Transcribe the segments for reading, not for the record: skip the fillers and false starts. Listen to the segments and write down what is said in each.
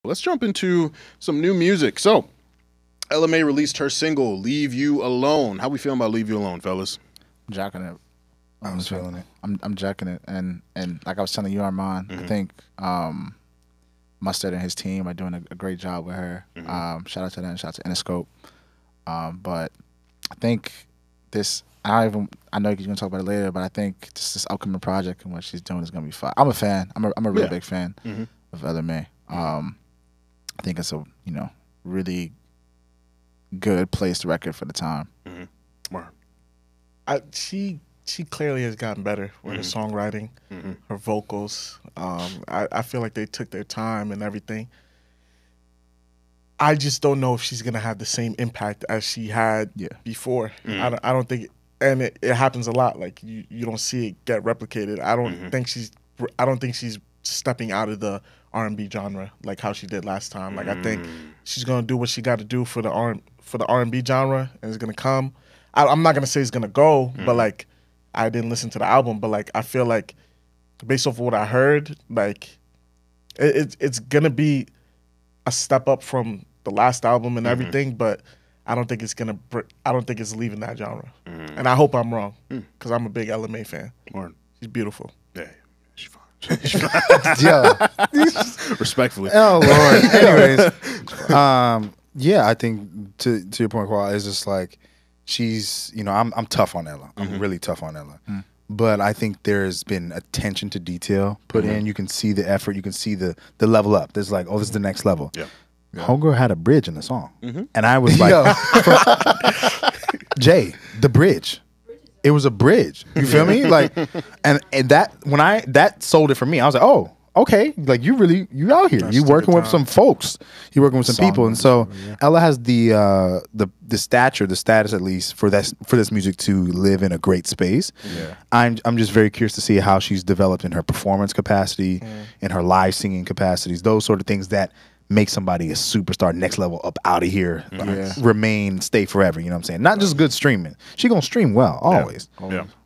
Let's jump into some new music. So, Ella Mai released her single, Leave You Alone. How we feeling about Leave You Alone, fellas? I'm jacking it. I'm feeling it. I'm jacking it. And like I was telling you, Armon, I think Mustard and his team are doing a great job with her. Shout out to them. Shout out to Interscope. But I think this, I know you're going to talk about it later, but I think this upcoming project and what she's doing is going to be fun. I'm a fan. I'm a really big fan of Ella Mai. I think it's a, really good placed record for the time. She clearly has gotten better with her songwriting, her vocals. I feel like they took their time and everything. I just don't know if she's gonna have the same impact as she had before. I don't think, and it happens a lot. Like you don't see it get replicated. I don't think she's stepping out of the R&B genre like how she did last time. Like I think she's gonna do what she got to do for the R&B genre, and it's gonna come. I'm not gonna say it's gonna go, but like I didn't listen to the album, but like I feel like based off of what I heard, like it's gonna be a step up from the last album and everything, but I don't think it's leaving that genre. And I hope I'm wrong because I'm a big Ella Mai fan. She's beautiful. Yeah, she's fine. Yeah. Respectfully. Oh Lord. Anyways, yeah, I think to your point, Kwal, is just like she's, I'm tough on Ella. I'm really tough on Ella. But I think there's been attention to detail put in. You can see the effort. You can see the level up. There's like, oh, this is the next level. Yeah. Homegirl had a bridge in the song. And I was like, Jay, the bridge. It was a bridge. You feel me? Like, and that, that sold it for me. I was like, oh, okay. Like you out here. You working with some folks. You working with some people. And so Ella has the stature, the status at least for this music to live in a great space. I'm just very curious to see how she's developed in her performance capacity, in her live singing capacities, those sort of things that make somebody a superstar, next level, up out of here, stay forever. You know what I'm saying? Not just good streaming. She gonna stream well always.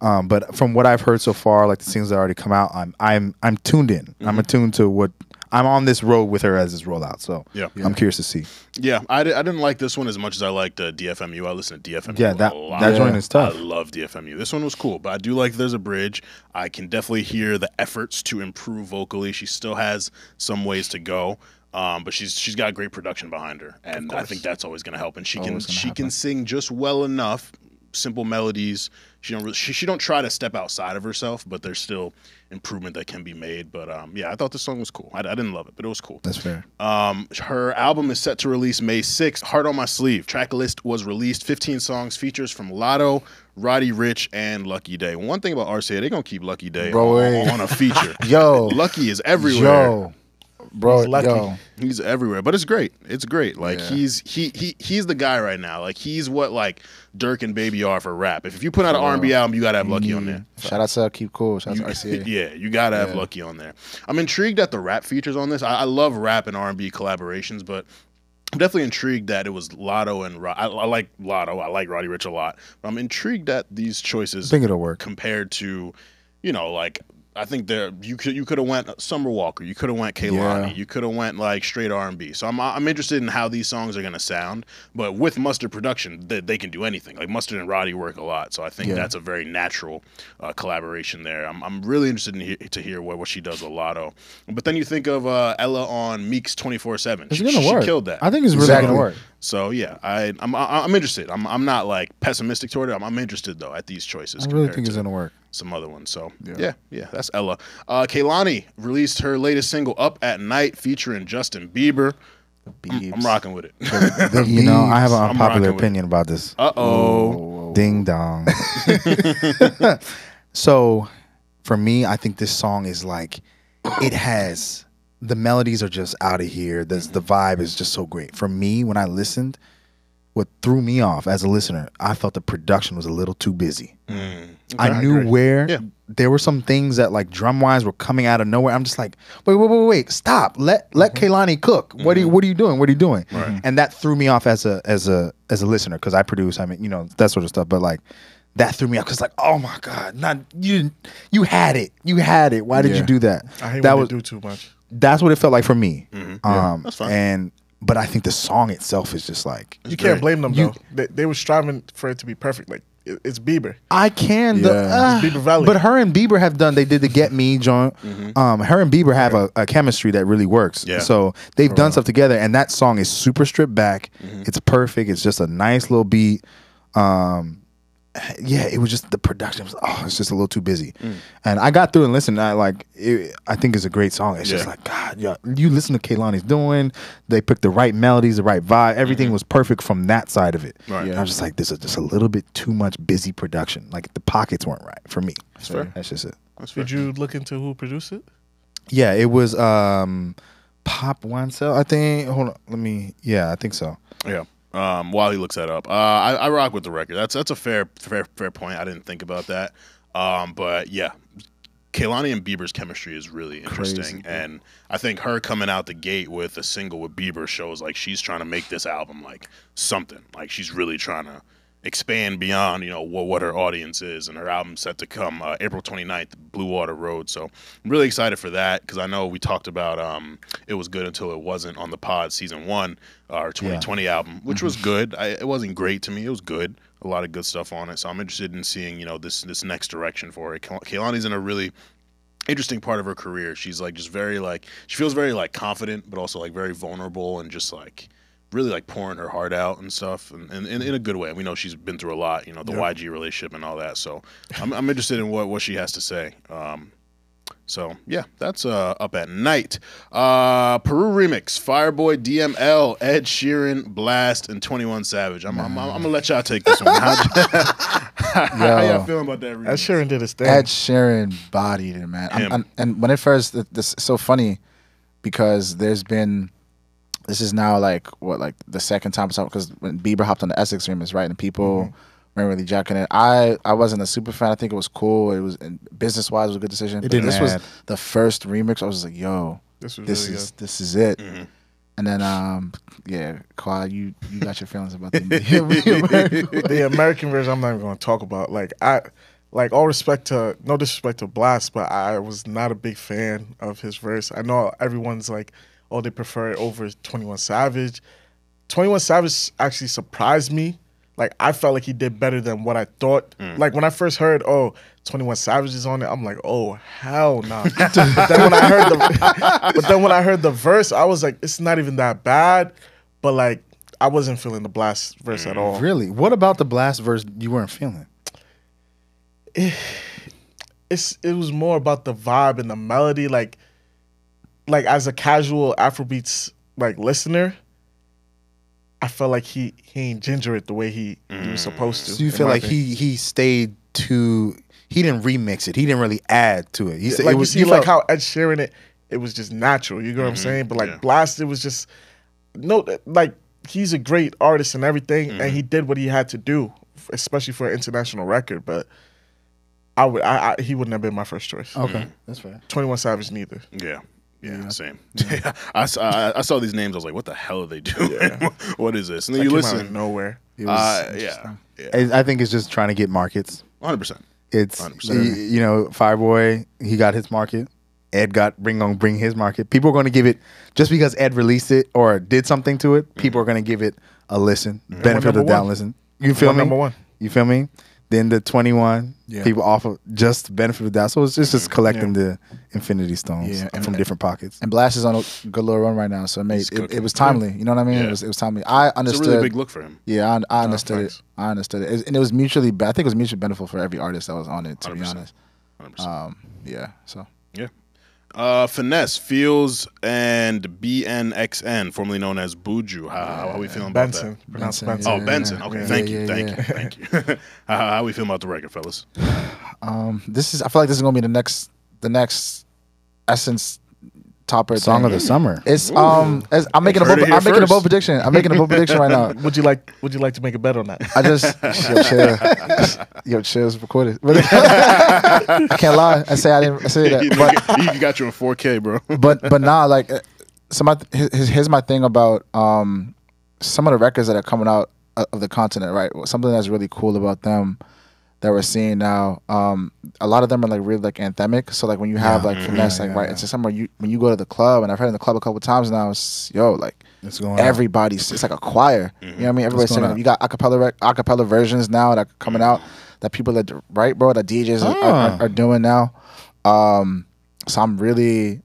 But from what I've heard so far, like the things that already come out, I'm tuned in. I'm attuned to what. I'm on this road with her as this rollout, so I'm curious to see. Yeah, I didn't like this one as much as I liked DFMU. I listened to DFMU that joint is tough. I love DFMU. This one was cool, but I do like There's a Bridge. I can definitely hear the efforts to improve vocally. She still has some ways to go. But she's got great production behind her, and I think that's always going to help. And she can sing just well enough, simple melodies. She don't try to step outside of herself, but there's still improvement that can be made. But I thought this song was cool. I didn't love it, but it was cool. That's fair. Her album is set to release May 6th. Heart on My Sleeve. Track list was released. 15 songs, features from Lotto, Roddy Ricch, and Lucky Day. One thing about RCA, they're gonna keep Lucky Day on a feature. Lucky is everywhere. Bro, he's everywhere, but it's great. It's great. Like he's the guy right now. Like he's what like Dirk and Baby are for rap. If you put out an R&B album, you gotta have Lucky on there. Shout out to Keep Cool. Shout out to RCA. Yeah, you gotta have Lucky on there. I'm intrigued at the rap features on this. I love rap and R&B collaborations, but I'm definitely intrigued that it was Lotto and I like Lotto. I like Roddy Ricch a lot. But I'm intrigued at these choices. I think it'll work compared to, like. I think you could have went Summer Walker, you could have went Kehlani, you could have went like straight R&B. So I'm interested in how these songs are gonna sound. But with Mustard production, they can do anything. Like Mustard and Roddy work a lot, so I think that's a very natural collaboration there. I'm really interested to hear what she does with Lotto. But then you think of Ella on Meek's 24/7. It's gonna work. She killed that. I think it's really gonna work. So yeah, I'm interested. I'm not like pessimistic toward it. I'm interested though at these choices. I really think it's gonna work. Some other ones. So yeah, that's Ella. Kehlani released her latest single "Up at Night" featuring Justin Bieber. I'm rocking with it. I have an unpopular opinion about this. Ding dong. So for me, I think this song is like, it has, the melodies are just out of here. The vibe is just so great. For me, when I listened, what threw me off as a listener, I felt the production was a little too busy. I knew where there were some things that like drum wise were coming out of nowhere. I'm just like, wait, stop. Let Kehlani cook. What are you doing? What are you doing? Right. And that threw me off as a listener, because I produce. I mean, that sort of stuff. But like, that threw me off because like, oh my God, you had it. Why did you do that? I hate when they do too much. that's what it felt like for me. That's fine. But I think the song itself is just like you can't blame them though. They were striving for it to be perfect. Like it's Bieber. I can. It's Bieber Valley. But her and Bieber they did the Get Me joint. Her and Bieber have a chemistry that really works. Yeah. So they've done stuff together, and that song is super stripped back. It's perfect. It's just a nice little beat. Yeah, it was just the production was it's just a little too busy. And I got through and listened. I think it's a great song. It's just like, God, yeah, you listen to Kehlani's doing. They picked the right melodies, the right vibe. Everything was perfect from that side of it. Right. Yeah. I was just like, this is just a little bit too much busy production. Like the pockets weren't right for me. That's fair. That's just it. Did you look into who produced it? Yeah, it was Pop One Cell, I think. Hold on, I think so. Yeah. While he looks that up, I rock with the record. That's a fair point. I didn't think about that. But yeah, Kehlani and Bieber's chemistry is really interesting, and I think her coming out the gate with a single with Bieber shows like she's trying to make this album like something. Like she's really trying to expand beyond what her audience is, and her album's set to come April 29th, Blue Water Road. So I'm really excited for that because I know we talked about It Was Good Until It Wasn't on the pod season 1, our 2020 album, which was good. It wasn't great to me. It was good. A lot of good stuff on it. So I'm interested in seeing this next direction for it. Kehlani's in a really interesting part of her career. She's like just very she feels very like confident, but also like very vulnerable and just like really like pouring her heart out and stuff, and in a good way. We know she's been through a lot, the YG relationship and all that. So I'm interested in what she has to say. So yeah, that's up at night. Peru remix: Fireboy, DML, Ed Sheeran, Blast, and 21 Savage. I'm gonna let y'all take this one. How y'all feeling about that remix? Ed Sheeran did his thing. Ed Sheeran bodied it, man. And when it first, this is so funny because there's been. This is now like the second time because when Bieber hopped on the Essex remix, right, and people weren't really jacking it. I wasn't a super fan. I think it was cool. It was business wise, it was a good decision. This was the first remix. I was like, yo, this is it. And then Kwa, you got your feelings about the American version. I'm not even going to talk about. No disrespect to Blast, but I was not a big fan of his verse. I know everyone's like, oh, they prefer it over 21 Savage. 21 Savage actually surprised me. Like, I felt like he did better than what I thought. Like, when I first heard, 21 Savage is on it, I'm like, oh, hell no. But then when I heard the verse, I was like, it's not even that bad. But, like, I wasn't feeling the Blast verse at all. Really? What about the Blast verse you weren't feeling? It was more about the vibe and the melody, like as a casual Afrobeats listener, I felt like he ain't ginger it the way he was supposed to. So you feel like he stayed to, he didn't remix it, he didn't really add to it. He said like how Ed Sheeran it was just natural. You know what I'm saying? But Blast, it was just he's a great artist and everything, and he did what he had to do, especially for an international record. But he wouldn't have been my first choice. Okay, that's fair. 21 Savage neither. Yeah, same. I saw these names. I was like, "What the hell are they doing? What is this?" And then you listen. Out of nowhere. It was I think it's just trying to get markets. 100%. It's 100%. Fireboy, he got his market. Ed bring his market. People are going to give it just because Ed released it or did something to it. People are going to give it a listen, benefit of the doubt listen. You feel me? Number one. You feel me? Then the 21 people offer just benefit of the doubt. So it's just collecting the Infinity Stones from different pockets. And Blast is on a good little run right now, so it was timely. You know what I mean? It was timely. I understood. It's a really big look for him. Yeah, I understood it. I understood it, and it was mutually. I think it was mutually beneficial for every artist that was on it. To 100%. Be honest. 100%. So. Yeah. Finesse, Pheelz, and BNXN, formerly known as Buju. How are we feeling about Benson. that? Pronounced Benson. Oh, Benson. Okay, thank you. How are we feeling about the record, fellas? I feel like this is gonna be the next Essence topper song of the summer. It's I'm making a bold prediction. I'm making a bold prediction right now. Would you like to make a bet on that? I just chill recorded. I can't lie. I say that. But you got you in 4K, bro. but nah, here's my thing about some of the records that are coming out of the continent, right? Something that's really cool about them. that we're seeing now, a lot of them are like really like anthemic. So like when you have like finesse, like right, it's just somewhere when you go to the club, and I've heard in the club a couple times now, it's like It's going everybody's it's like a choir. You know what I mean? Everybody's singing. You got acapella versions now that are coming out that people that bro, that DJs are doing now. So I'm really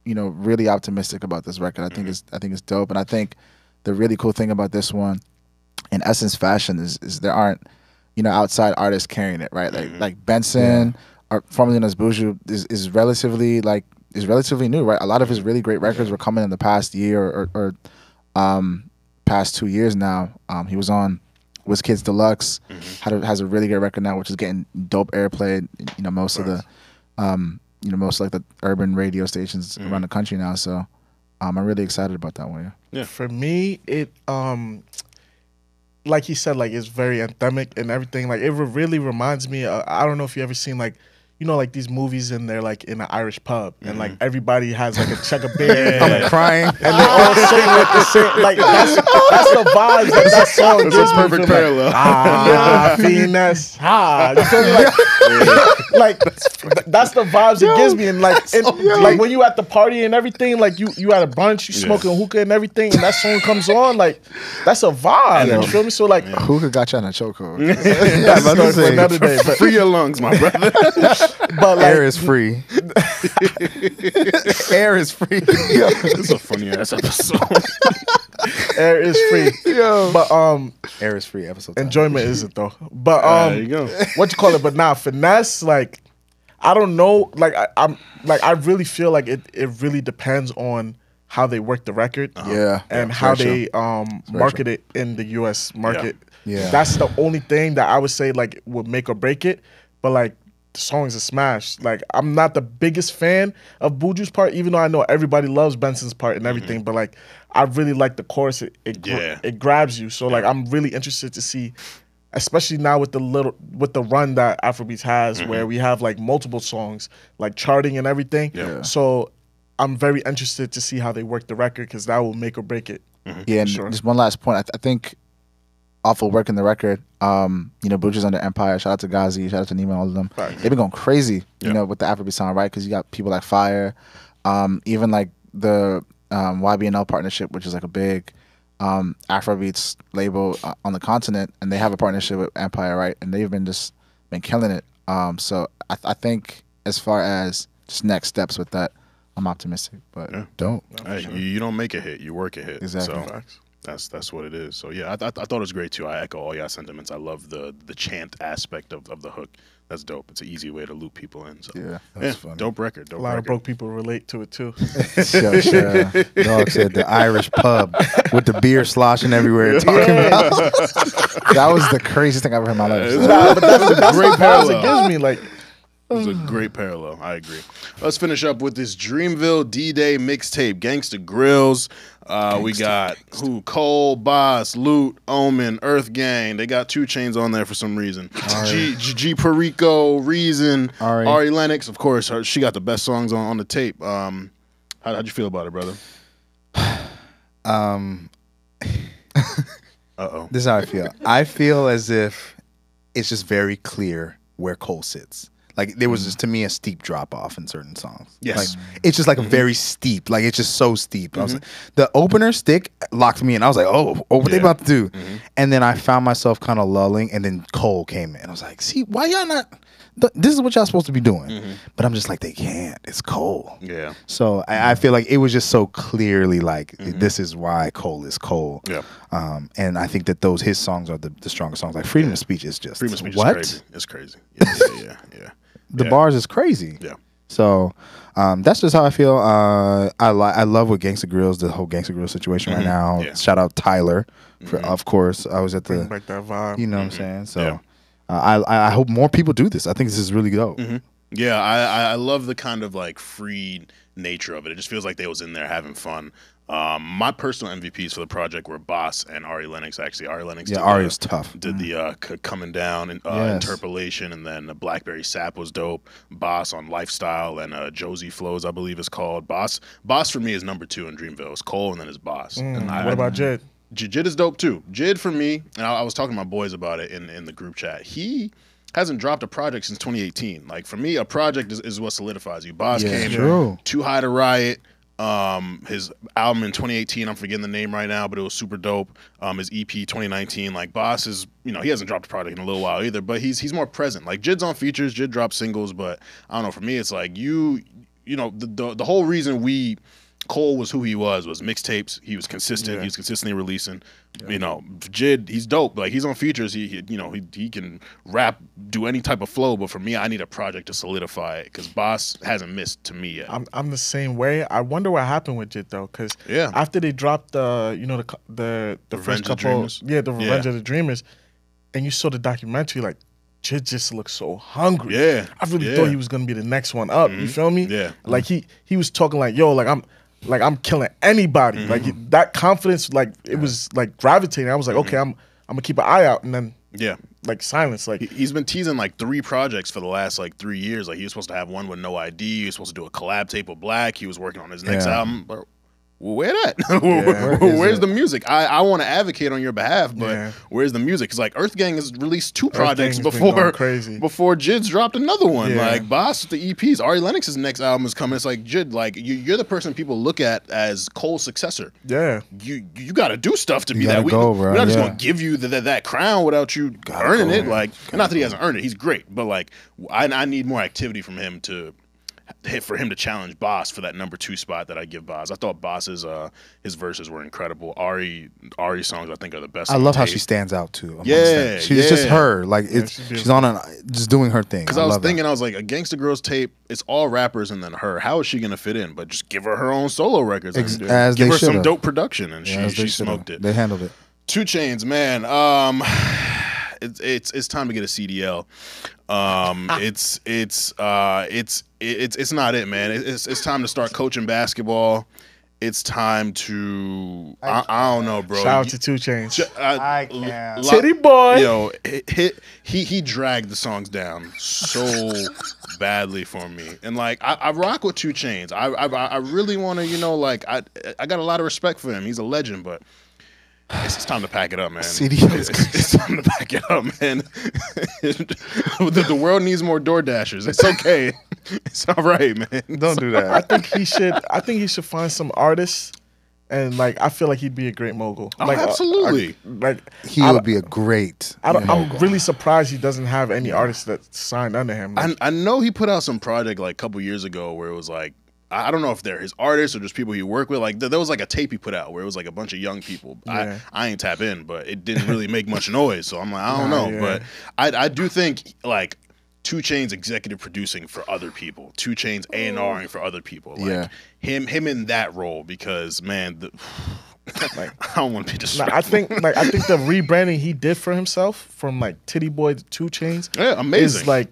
really optimistic about this record. I think it's dope, and I think the really cool thing about this one, in essence, fashion is there aren't outside artists carrying it, right? Like Benson, or formerly known as Buju, is relatively new, right? A lot of his really great records were coming in the past year or past 2 years now. He was on WizKid's Deluxe, has a really good record now, which is getting dope airplay. Most of the most like the urban radio stations around the country now. So I'm really excited about that one. Yeah. For me, it like he said, like it's very anthemic and everything. Like it really reminds me. I don't know if you ever seen like like these movies and they're like in an Irish pub and like everybody has like a check of beer I'm crying, and they all sing with the same. Like that's the vibes that song gives me. It's a perfect parallel. Finesse, you feel me? Like that's the vibes it gives me. And like when you at the party and everything, like you at a brunch, you smoking hookah and everything, and that song comes on, like that's a vibe. You feel me? So like hookah got you on a chokehold. That's a story for another day. But free your lungs, my brother. But like, air is free. Air is free. This is a funny ass episode. air is free. But Air is free. Episode. enjoyment isn't though. But there you go. what you call it? But finesse. Like I don't know. Like I really feel like it really depends on how they work the record. And how they market it in the U.S. market. Yeah. That's the only thing that I would say like would make or break it. But like the song is a smash. Like I'm not the biggest fan of Buju's part, even though I know everybody loves Benson's part and everything. But like I really like the chorus. It grabs you. So like I'm really interested to see, especially now with the run that Afrobeats has, where we have like multiple songs like charting and everything. So I'm very interested to see how they work the record, because that will make or break it. Yeah, and just one last point. I think off of working the record, Buju's under Empire. Shout out to Ghazi, shout out to Nima, all of them. They've been going crazy, with the Afrobeat sound, right? Because you got people like Fire, even like the YBNL partnership, which is like a big Afrobeats label on the continent, and they have a partnership with Empire, right? And they've been killing it. So I think as far as just next steps with that, I'm optimistic. But don't. Hey, you don't make a hit, you work a hit. Exactly. So that's what it is. So yeah, I thought it was great too. I echo all your sentiments. I love the chant aspect of the hook. That's dope. It's an easy way to loop people in. So that's funny. Dope record. A lot of broke people relate to it too. Dog said the Irish pub with the beer sloshing everywhere. Talking about that was the craziest thing I've ever heard in my life. But that's great parallel it gives me. Like it was a great parallel. I agree. Let's finish up with this Dreamville D-Day mixtape. Gangsta Grills. We got Cole, Boss, Loot, Omen, Earth Gang. They got 2 Chainz on there for some reason. G Perico, Reason, Ari Lennox. Of course, she got the best songs on the tape. How'd you feel about it, brother? This is how I feel. I feel as if it's just very clear where Cole sits. Like there was just to me a steep drop off in certain songs. Yes, like, it's just like a very steep. Like it's just so steep. I was like, the opener stick locked me in. I was like, oh, what they about to do? And then I found myself kind of lulling, and then Cole came in. I was like, see, why y'all not? This is what y'all supposed to be doing. But I'm just like, they can't. It's Cole. Yeah. So I feel like it was just so clearly like this is why Cole is Cole. Yeah. And I think that his songs are the strongest songs. Like Freedom of Speech is just Freedom of Speech what? is crazy. It's crazy. Yeah. The bars is crazy. Yeah. So that's just how I feel. I love what Gangsta Grills, the whole Gangsta Grills situation right now. Yeah. Shout out Tyler, for, of course. I was at the bring back that vibe. You know what I'm saying? So I hope more people do this. I think this is really dope. Yeah, I love the kind of like free nature of it. It just feels like they was in there having fun. My personal MVPs for the project were Boss and Ari Lennox. Actually, Ari Lennox. Yeah, Ari was tough. Did the coming down and interpolation, and then the Blackberry Sap was dope. Boss on Lifestyle and Josie Flows, I believe is called. Boss for me is number 2 in Dreamville. It's Cole and then it's Boss. What about Jed? Jid is dope too. Jid for me, and I was talking to my boys about it in the group chat. He hasn't dropped a project since 2018. Like for me, a project is what solidifies you. Boss came Too High to Riot. His album in 2018, I'm forgetting the name right now, but it was super dope. His EP 2019, like Boss is, he hasn't dropped a project in a little while either, but he's more present. Like Jid's on features, Jid drops singles, but I don't know. For me, it's like the whole reason Cole was who he was mixtapes. He was consistent. He was consistently releasing. Jid, he's dope. Like he's on features. He can rap, do any type of flow. But for me, I need a project to solidify it because Boss hasn't missed to me yet. I'm the same way. I wonder what happened with Jid though, because after they dropped the first couple, the Revenge of the Dreamers, and you saw the documentary, like Jid just looked so hungry. Yeah, I really thought he was gonna be the next one up. You feel me? Yeah, like he was talking like, yo, like I'm killing anybody. Like that confidence, like it was like gravitating. I was like, okay, I'm gonna keep an eye out, and then like silence. Like he's been teasing like 3 projects for the last like 3 years. Like he was supposed to have one with No ID. He was supposed to do a collab tape with Black. He was working on his next album. Where that? Where's the music? I want to advocate on your behalf, but where's the music? Because like Earth Gang has released 2 projects before Jid's dropped another one. Like Boss with the EPs. Ari Lennox's next album is coming. It's like Jid, like you're the person people look at as Cole's successor. Yeah, you got to do stuff to be that. We're not just gonna give you that crown without you earning it. Like not that he hasn't earned it. He's great, but like I need more activity from him for him to challenge Boss for that number 2 spot that I give Boss. I thought Boss's his verses were incredible. Ari's songs I think are the best. I love how she stands out too. She's just her. Like she's on just doing her thing. Because I was thinking, I was like, a Gangsta Girls tape, it's all rappers and then her. How is she gonna fit in? But just give her own solo records. As give her should've. some dope production, and she smoked it. They handled it. 2 Chainz, man. It's time to get a CDL. It's not it, man. It's time to start coaching basketball. It's time to I don't know, bro. Shout out to 2 Chainz. I can't. Titty boy. Yo, he dragged the songs down so badly for me, and like I rock with 2 Chainz. I really want to, like I got a lot of respect for him. He's a legend, but. It's time to pack it up, man. It's time to pack it up, man. The world needs more Door Dashers. It's okay. It's all right, man. Don't do that. I think he should find some artists, and like I feel like he'd be a great mogul. Oh, like, absolutely. He would be a great. I'm really surprised he doesn't have any artists that signed under him. Like, I know he put out some project like a couple years ago where it was like, I don't know if they're his artists or just people he worked with. Like there was like a tape he put out where it was like a bunch of young people. I ain't tap in, but it didn't really make much noise. So I'm like, I don't know. But I do think like 2 Chainz executive producing for other people, 2 Chainz A&Ring for other people. Like him in that role, because man, I don't want to be disrespectful. I think the rebranding he did for himself from like Titty Boy to 2 Chainz, amazing.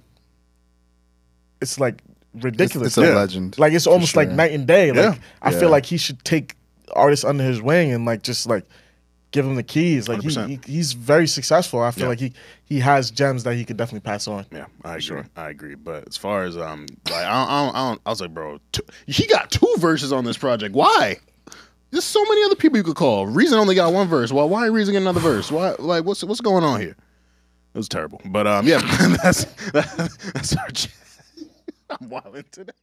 It's like ridiculous. It's a legend. Like it's almost like night and day. Like I feel like he should take artists under his wing and like just like give him the keys. Like he's very successful. I feel like he has gems that he could definitely pass on. Yeah, I agree. I agree. But as far as like I was like, bro, he got 2 verses on this project. Why? There's so many other people you could call. Reason only got 1 verse. Well, why Reason get another verse? Why? Like what's going on here? It was terrible. But that's our. I'm wilding today.